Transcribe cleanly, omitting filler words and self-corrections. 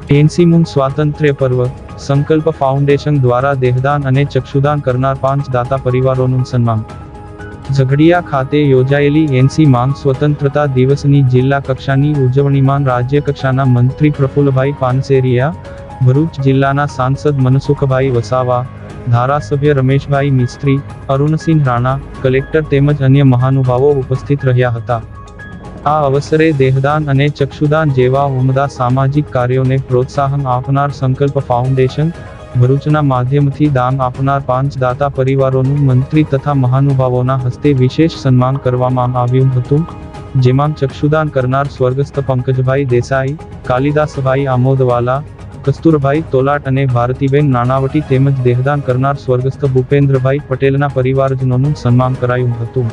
80મું સ્વાતંત્ર્ય પર્વ સંકલ્પ ફાઉન્ડેશન દ્વારા દેહદાન અને ચક્ષુદાન કરનાર 5 દાતા પરિવારોનું સન્માન. ઝઘડિયા ખાતે યોજાયેલી 80મા સ્વતંત્રતા દિવસની જિલ્લા કક્ષાની ઉજવણીમાં રાજ્ય કક્ષાના મંત્રી પ્રફુલ્લભાઈ પાનસેરિયા, ભરૂચ જિલ્લાના સાંસદ મનસુખભાઈ વસાવા, ધારાસભ્ય રમેશભાઈ મિસ્ત્રી, અરુણસિંહ રાણા, કલેક્ટર તેમજ અન્ય મહાનુભાવો ઉપસ્થિત રહ્યા હતા. આ અવસરે દેહદાન અને ચક્ષુદાન જેવા ઉમદા સામાજિક કાર્યોને પ્રોત્સાહન આપનાર સંકલ્પ ફાઉન્ડેશન ભરૂચના માધ્યમથી દાન આપનાર 5 દાતા પરિવારોનું મંત્રી તથા મહાનુભાવોના હસ્તે વિશેષ સન્માન કરવામાં આવ્યું હતું, જેમાં ચક્ષુદાન કરનાર સ્વર્ગસ્થ પંકજભાઈ દેસાઈ, કાલિદાસભાઈ આમોદવાલા, કસ્તુરભાઈ તોલાટ અને ભારતીબેન નાણાવટી તેમજ દેહદાન કરનાર સ્વર્ગસ્થ ભૂપેન્દ્રભાઈ પટેલના પરિવારજનોનું સન્માન કરાયું હતું.